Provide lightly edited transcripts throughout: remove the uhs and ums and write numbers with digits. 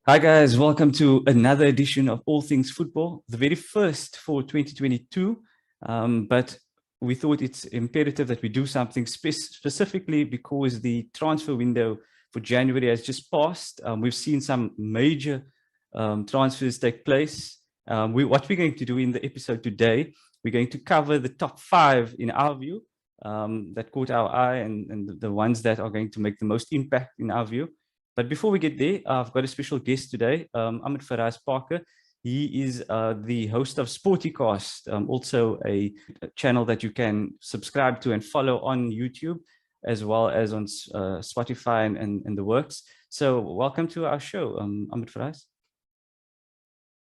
Hi guys, welcome to another edition of All Things Football, the very first for 2022. But we thought it's imperative that we do something specifically because the transfer window for January has just passed. We've seen some major transfers take place. What we're going to do in the episode today, we're going to cover the top 5 in our view that caught our eye and the ones that are going to make the most impact in our view. But before we get there, I've got a special guest today, Ahmed Faraz Parker. He is the host of Sportycast, also a channel that you can subscribe to and follow on YouTube, as well as on Spotify and the works. So welcome to our show, Ahmed Faraz.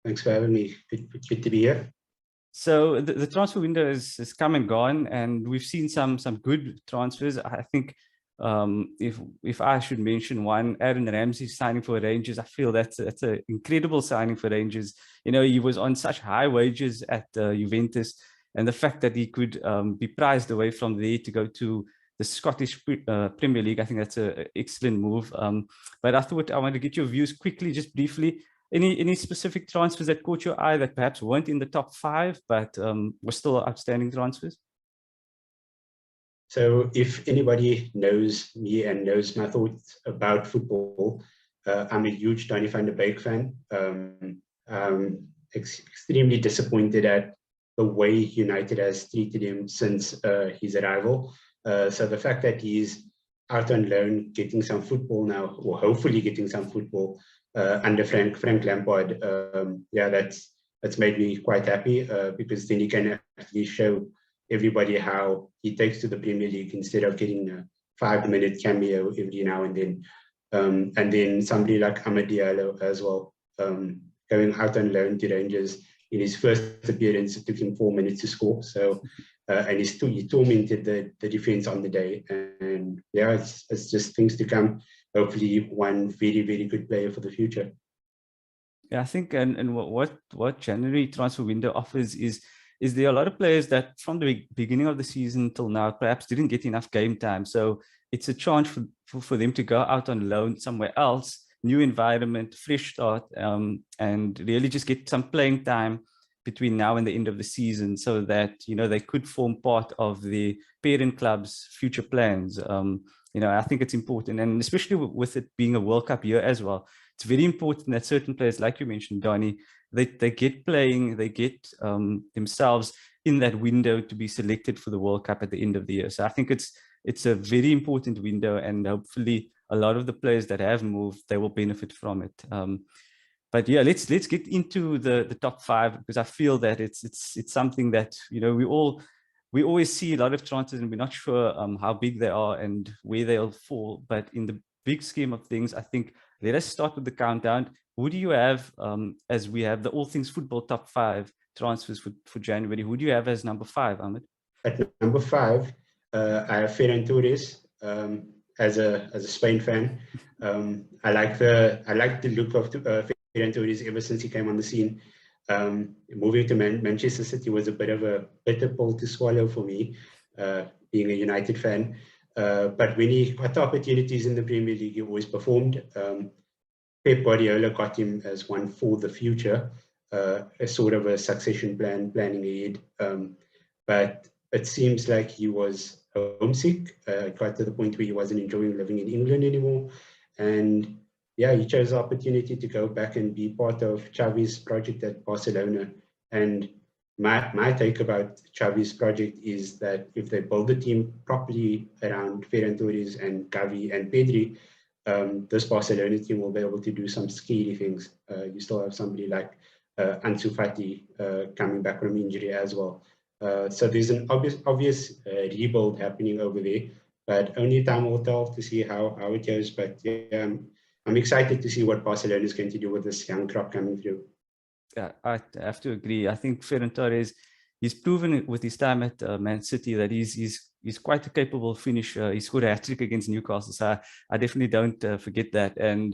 Thanks for having me. Good to be here. So the transfer window is come and gone, and we've seen some good transfers. I think if I should mention one, Aaron Ramsey signing for Rangers, I feel that's an incredible signing for Rangers. You know, he was on such high wages at Juventus, and the fact that he could be prized away from there to go to the Scottish Premier League, I think that's an excellent move. But I thought I wanted to get your views quickly, just briefly. Any specific transfers that caught your eye that perhaps weren't in the top 5, but were still outstanding transfers? So if anybody knows me and knows my thoughts about football, I'm a huge Donny van de Beek fan. Extremely disappointed at the way United has treated him since his arrival. So the fact that he's out on loan, getting some football now, or hopefully getting some football under Frank Lampard, that's made me quite happy because then he can actually show everybody how he takes to the Premier League instead of getting a 5-minute cameo every now and then. And then somebody like Amad Diallo as well, going out on loan to Rangers. In his first appearance, it took him 4 minutes to score. So, and he tormented the defense on the day. And yeah, it's just things to come. Hopefully, one very, very good player for the future. Yeah, I think, and what January transfer window offers is there are a lot of players that from the beginning of the season till now perhaps didn't get enough game time. So it's a chance for them to go out on loan somewhere else, new environment, fresh start, and really just get some playing time between now and the end of the season, so that they could form part of the parent club's future plans. I think it's important, and especially with it being a World Cup year as well, it's very important that certain players, like you mentioned, Donny, they get playing, they get themselves in that window to be selected for the World Cup at the end of the year. So I think it's a very important window, and hopefully a lot of the players that have moved, they will benefit from it. But yeah, let's get into the top 5, because I feel that it's something that we always see a lot of transfers and we're not sure how big they are and where they'll fall. But in the big scheme of things, I think let us start with the countdown. Who do you have, as we have the All Things Football top 5 transfers for January? Who do you have as number 5, Ahmed? At number 5, I have Ferran Torres. As a Spain fan, I like the look of Ferran Torres ever since he came on the scene. Moving to Manchester City was a bit of a bitter pill to swallow for me, being a United fan. But when he got opportunities in the Premier League, he always performed. Pepe Bodiola got him as one for the future, a sort of a succession planning ahead. But it seems like he was homesick. It got to the point where he wasn't enjoying living in England anymore. And yeah, he chose the opportunity to go back and be part of Xavi's project at Barcelona. And my take about Xavi's project is that if they build the team properly around Ferran Torres and Gavi and Pedri, this Barcelona team will be able to do some scary things. You still have somebody like Ansu Fati coming back from injury as well. So there's an obvious rebuild happening over there, but only time will tell to see how it goes. But yeah, I'm excited to see what Barcelona is going to do with this young crop coming through. Yeah, I have to agree. I think Ferran Torres, he's proven with his time at Man City that he's quite a capable finisher. He scored a hat-trick against Newcastle, so I definitely don't forget that. And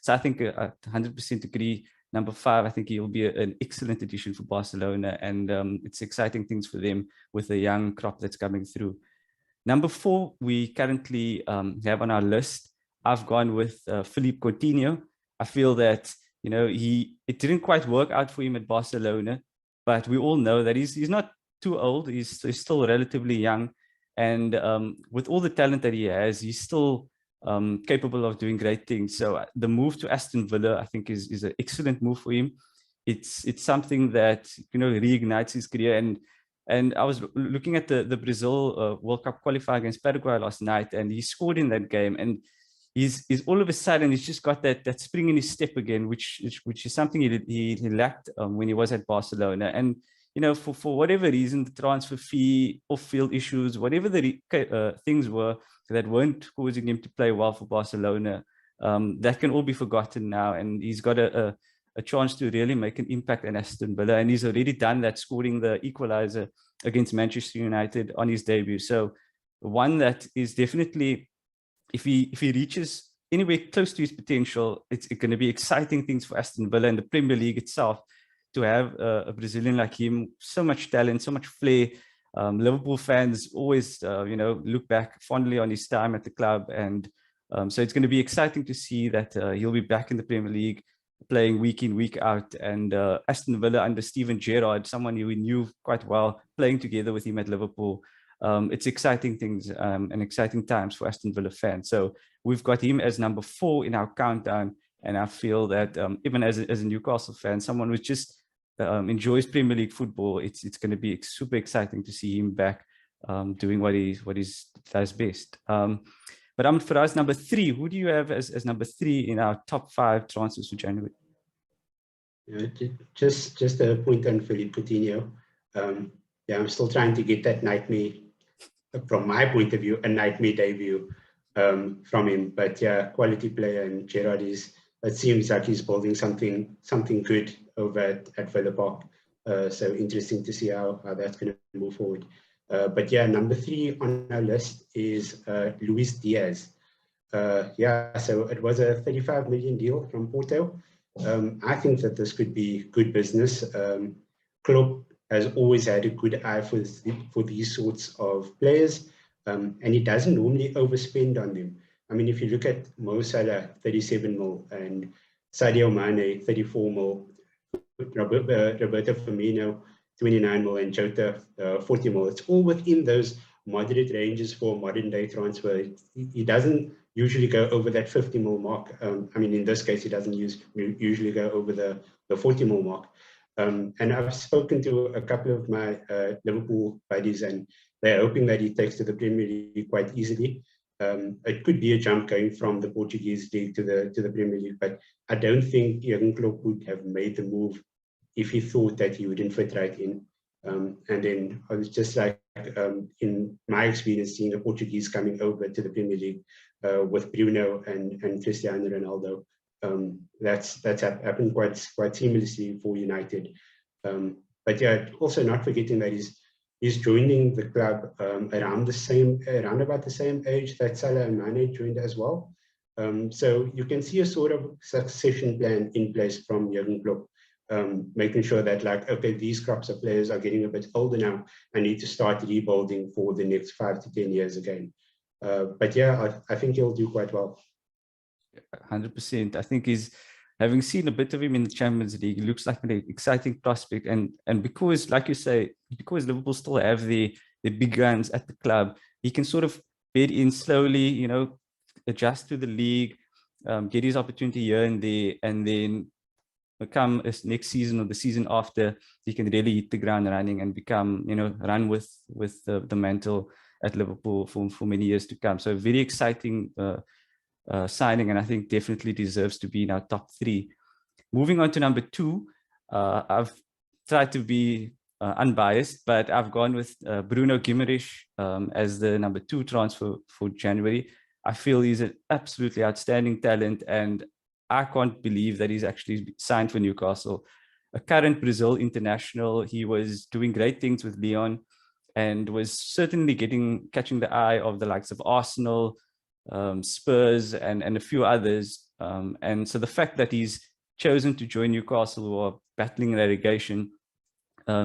so I think I 100% agree. Number 5, I think he will be an excellent addition for Barcelona, and it's exciting things for them with the young crop that's coming through. Number 4, we currently have on our list, I've gone with Philippe Coutinho. I feel that it didn't quite work out for him at Barcelona, but we all know that he's not too old. He's still relatively young, and with all the talent that he has, he's still capable of doing great things. So the move to Aston Villa, I think, is an excellent move for him. It's something that reignites his career. And I was looking at the Brazil World Cup qualifier against Paraguay last night, and he scored in that game. And he's all of a sudden he's just got that spring in his step again, which is something he lacked when he was at Barcelona. And for whatever reason, the transfer fee, off-field issues, whatever the things were that weren't causing him to play well for Barcelona, that can all be forgotten now. And he's got a chance to really make an impact in Aston Villa. And he's already done that, scoring the equalizer against Manchester United on his debut. So one that is definitely, if he reaches anywhere close to his potential, it's going to be exciting things for Aston Villa and the Premier League itself, to have a Brazilian like him, so much talent, so much flair. Liverpool fans always, look back fondly on his time at the club. And so it's going to be exciting to see that he'll be back in the Premier League, playing week in, week out. And Aston Villa under Steven Gerrard, someone who we knew quite well, playing together with him at Liverpool. It's exciting things and exciting times for Aston Villa fans. So we've got him as number 4 in our countdown. And I feel that even as a Newcastle fan, someone who just enjoys Premier League football, it's going to be super exciting to see him back doing what he does best. But for us, number 3, who do you have as number 3 in our top 5 transfers for January? Just a point on Philippe Coutinho. I'm still trying to get that nightmare, from my point of view, a nightmare debut from him. But yeah, quality player, and Gerrard it seems like he's building something good over at Villa Park. So interesting to see how that's going to move forward. But yeah, number 3 on our list is Luis Diaz. So it was a 35 million deal from Porto. I think that this could be good business. Klopp has always had a good eye for these sorts of players, and he doesn't normally overspend on them. I mean, if you look at Mo Salah, 37 mil, and Sadio Mane, 34 mil, Roberto Firmino, 29 mil, and Jota, 40 mil. It's all within those moderate ranges for modern day transfer. He doesn't usually go over that 50 mil mark. I mean, in this case, he doesn't usually go over the 40 mil mark. And I've spoken to a couple of my Liverpool buddies, and they're hoping that he takes to the Premier League quite easily. It could be a jump going from the Portuguese league to the Premier League, but I don't think Jurgen Klopp would have made the move if he thought that he wouldn't fit right in. And then I was just like, in my experience, seeing a Portuguese coming over to the Premier League with Bruno and Cristiano Ronaldo, that's happened quite seamlessly for United. But yeah, also not forgetting that he's joining the club around about the same age that Salah and Mane joined as well. So you can see a sort of succession plan in place from Jurgen Klopp, making sure that, like, okay, these crops of players are getting a bit older now. I need to start rebuilding for the next 5 to 10 years again. But yeah, I think he'll do quite well. 100%. I think having seen a bit of him in the Champions League, it looks like an exciting prospect. And because, like you say, because Liverpool still have the big guns at the club, he can sort of bed in slowly, adjust to the league, get his opportunity here and there, and then come next season or the season after, he can really hit the ground running and become, run with the mantle at Liverpool for many years to come. So very exciting signing, and I think definitely deserves to be in our top 3. Moving on to number 2, I've tried to be unbiased, but I've gone with Bruno Guimaraes as the number 2 transfer for January. I feel he's an absolutely outstanding talent, and I can't believe that he's actually signed for Newcastle. A current Brazil international, he was doing great things with Lyon and was certainly catching the eye of the likes of Arsenal, Spurs, and a few others. And so the fact that he's chosen to join Newcastle, who are battling relegation,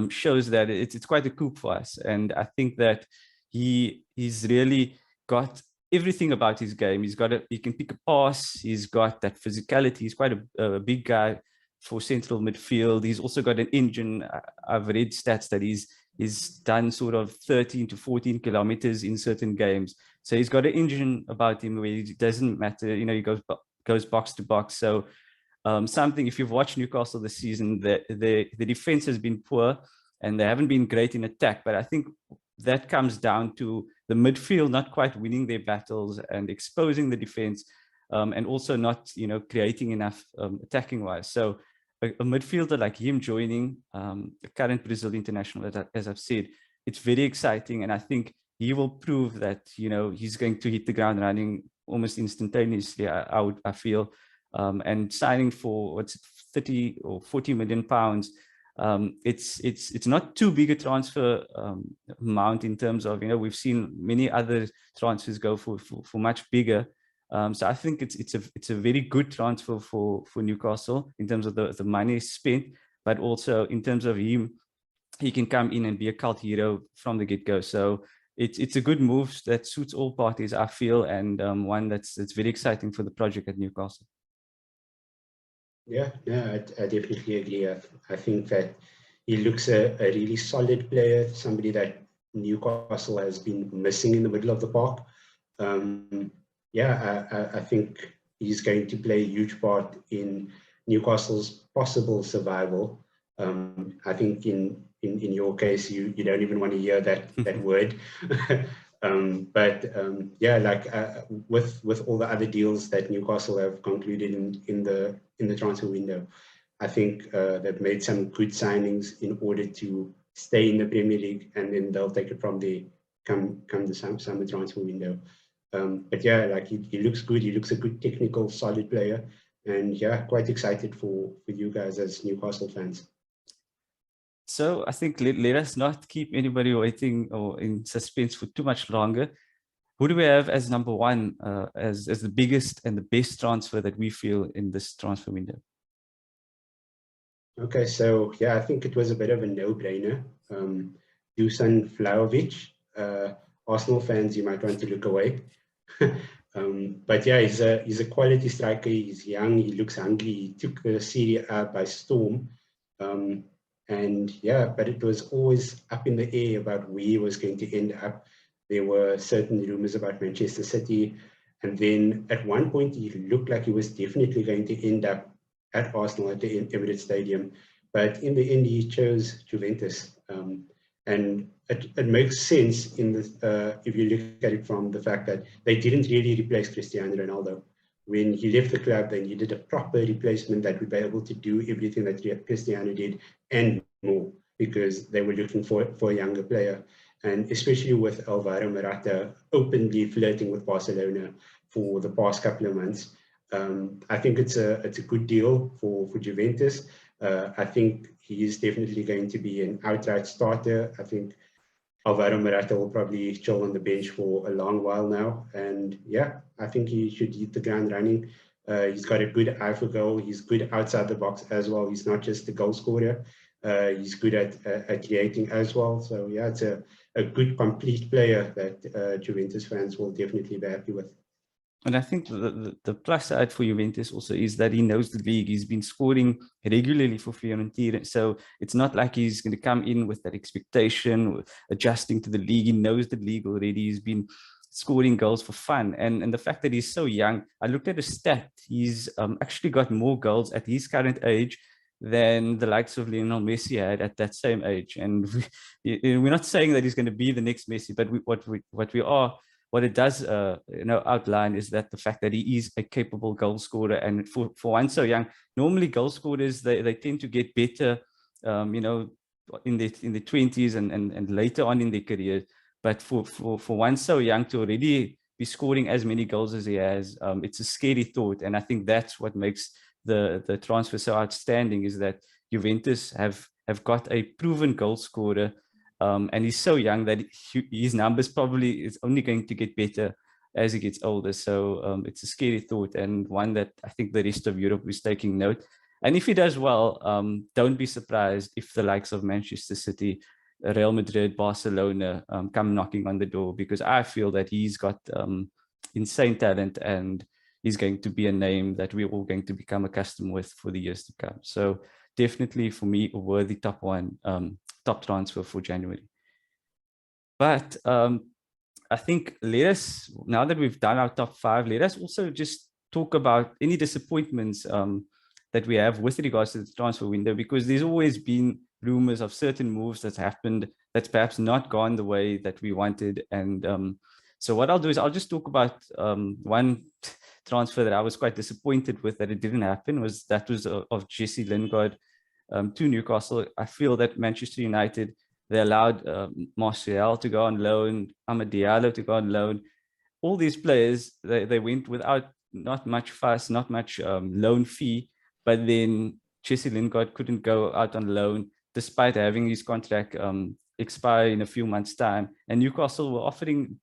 shows that it's quite a coup for us. And I think that he's really got everything about his game. He can pick a pass. He's got that physicality. He's quite a big guy for central midfield. He's also got an engine. I've read stats that he's done sort of 13 to 14 kilometers in certain games. So he's got an engine about him where it doesn't matter. He goes box to box. So something, if you've watched Newcastle this season, the defense has been poor and they haven't been great in attack. But I think that comes down to the midfield not quite winning their battles and exposing the defense, and also not, creating enough attacking wise. So a midfielder like him joining the current Brazil international, as I've said, it's very exciting. And I think he will prove that, he's going to hit the ground running almost instantaneously, I feel. And signing for 30 or 40 million pounds, it's not too big a transfer amount in terms of, we've seen many other transfers go for much bigger. So I think it's a very good transfer for Newcastle in terms of the money spent, but also in terms of him, he can come in and be a cult hero from the get-go. So it's a good move that suits all parties, I feel, and one that's very exciting for the project at Newcastle. Yeah, I definitely agree. I think that he looks a really solid player, somebody that Newcastle has been missing in the middle of the park. I think he's going to play a huge part in Newcastle's possible survival. I think in your case, you don't even want to hear that word. With all the other deals that Newcastle have concluded in the transfer window, I think they've made some good signings in order to stay in the Premier League, and then they'll take it from there come the summer transfer window. He looks good. He looks a good technical, solid player, and quite excited for you guys as Newcastle fans. So I think let us not keep anybody waiting or in suspense for too much longer. Who do we have as number one, as the biggest and the best transfer that we feel in this transfer window? Okay, so I think it was a bit of a no-brainer. Dusan Vlahovic. Arsenal fans, you might want to look away. He's a quality striker. He's young. He looks hungry. He took the Serie A by storm. But it was always up in the air about where he was going to end up. There were certain rumors about Manchester City. And then at one point, he looked like he was definitely going to end up at Arsenal at the Emirates Stadium. But in the end, he chose Juventus. And it makes sense if you look at it from the fact that they didn't really replace Cristiano Ronaldo. When he left the club, they needed a proper replacement that would be able to do everything that Cristiano did and more, because they were looking for a younger player. And especially with Alvaro Morata openly flirting with Barcelona for the past couple of months, I think it's a good deal for Juventus. I think he is definitely going to be an outright starter. I think Alvaro Morata will probably chill on the bench for a long while now. And I think he should hit the ground running. He's got a good eye for goal. He's good outside the box as well. He's not just a goal scorer. He's good at creating as well. So it's a good complete player that Juventus fans will definitely be happy with. And I think the plus side for Juventus also is that he knows the league. He's been scoring regularly for Fiorentina. So it's not like he's going to come in with that expectation, adjusting to the league. He knows the league already. He's been scoring goals for fun. And the fact that he's so young, I looked at a stat. He's actually got more goals at his current age than the likes of Lionel Messi had at that same age. And we're not saying that he's going to be the next Messi, but what it does outline is that the fact that he is a capable goal scorer, and for one so young, normally goal scorers they tend to get better in the 20s and later on in their career. But for one so young to already be scoring as many goals as he has, it's a scary thought. And I think that's what makes the transfer so outstanding, is that Juventus have got a proven goal scorer. And he's so young that his numbers probably is only going to get better as he gets older. So it's a scary thought, and one that I think the rest of Europe is taking note. And if he does well, don't be surprised if the likes of Manchester City, Real Madrid, Barcelona come knocking on the door, because I feel that he's got insane talent, and he's going to be a name that we're all going to become accustomed with for the years to come. So definitely for me, a worthy top transfer for January. But I think now that we've done our top 5, let us also just talk about any disappointments that we have with regards to the transfer window, because there's always been rumors of certain moves that's happened that's perhaps not gone the way that we wanted. And so what I'll do is I'll just talk about one transfer that I was quite disappointed with that it didn't happen, was of Jesse Lingard to Newcastle. I feel that Manchester United, they allowed Martial to go on loan, Amad Diallo to go on loan. All these players, they went without not much fuss, not much loan fee, but then Jesse Lingard couldn't go out on loan despite having his contract expire in a few months' time. And Newcastle were offering,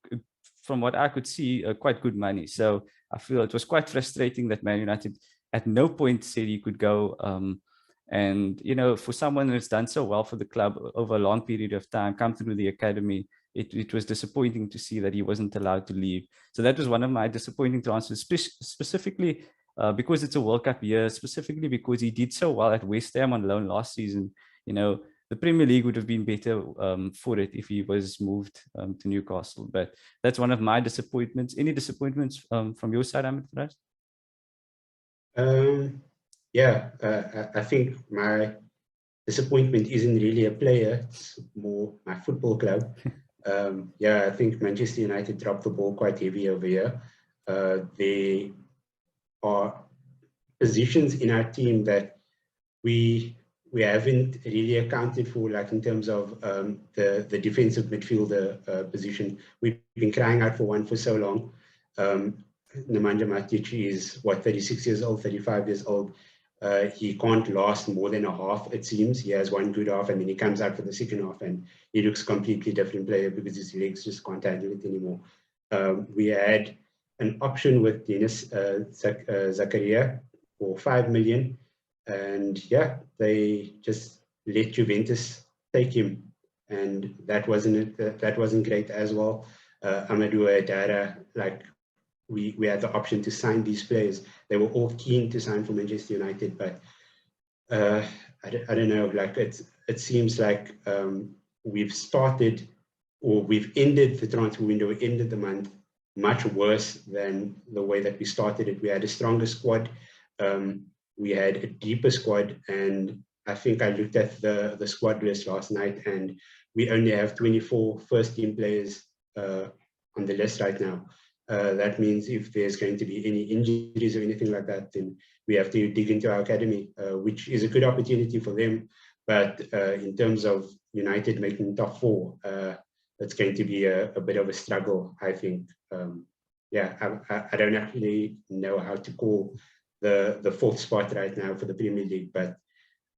from what I could see, quite good money. So I feel it was quite frustrating that Man United at no point said he could go. And, for someone who's done so well for the club over a long period of time, come through the academy, it was disappointing to see that he wasn't allowed to leave. So that was one of my disappointing transfers, specifically because it's a World Cup year, specifically because he did so well at West Ham on loan last season. The Premier League would have been better for it if he was moved to Newcastle. But that's one of my disappointments. Any disappointments from your side, Ahmed Faraz? Yeah, I think my disappointment isn't really a player, it's more my football club. I think Manchester United dropped the ball quite heavy over here. There are positions in our team that we haven't really accounted for, like in terms of the defensive midfielder position. We've been crying out for one for so long. Nemanja Matic is 36 years old, 35 years old. He can't last more than a half, it seems. He has one good half and then he comes out for the second half and he looks a completely different player because his legs just can't handle it anymore. We had an option with Dennis Zakaria for 5 million, and they just let Juventus take him, and that wasn't great as well. Amadou Adara, we had the option to sign these players. They were all keen to sign for Manchester United, but I don't know. It seems like we've started, or we've ended the transfer window, ended the month much worse than the way that we started it. We had a stronger squad. We had a deeper squad, and I think I looked at the squad list last night, and we only have 24 first-team players on the list right now. That means if there's going to be any injuries or anything like that, then we have to dig into our academy, which is a good opportunity for them. But in terms of United making top 4, it's going to be a bit of a struggle, I think. I don't actually know how to call the 4th spot right now for the Premier League, but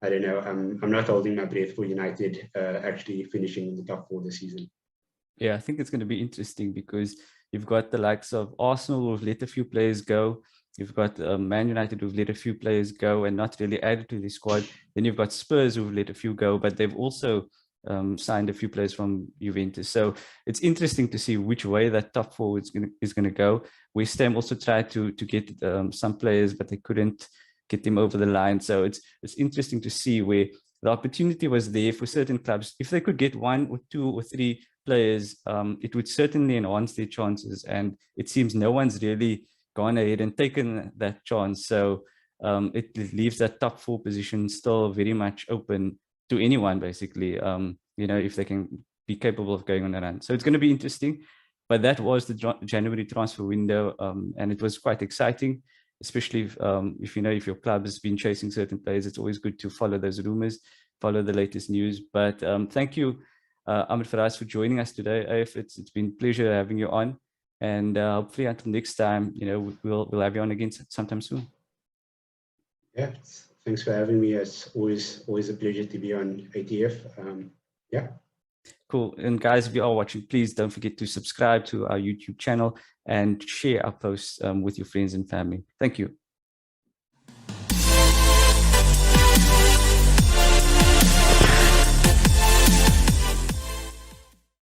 I don't know. I'm not holding my breath for United actually finishing in the top 4 this season. Yeah, I think it's going to be interesting because you've got the likes of Arsenal who've let a few players go. You've got Man United who've let a few players go and not really added to the squad. Then you've got Spurs who've let a few go, but they've also signed a few players from Juventus. So it's interesting to see which way that top 4 is going to go. West Ham also tried to get some players, but they couldn't get them over the line. So it's interesting to see where the opportunity was there for certain clubs. If they could get 1 or 2 or 3 players, it would certainly enhance their chances. And it seems no one's really gone ahead and taken that chance. So it leaves that top 4 position still very much open to anyone, basically, if they can be capable of going on a run. So it's going to be interesting. But that was the January transfer window, and it was quite exciting, especially if your club has been chasing certain players. It's always good to follow those rumors, follow the latest news. But thank you, Ahmed Faraz, for joining us today. If it's been a pleasure having you on, and hopefully until next time, we'll have you on again sometime soon. Yeah, thanks for having me. It's always a pleasure to be on ATF. Cool. And guys, if you are watching, please don't forget to subscribe to our YouTube channel and share our posts with your friends and family. Thank you.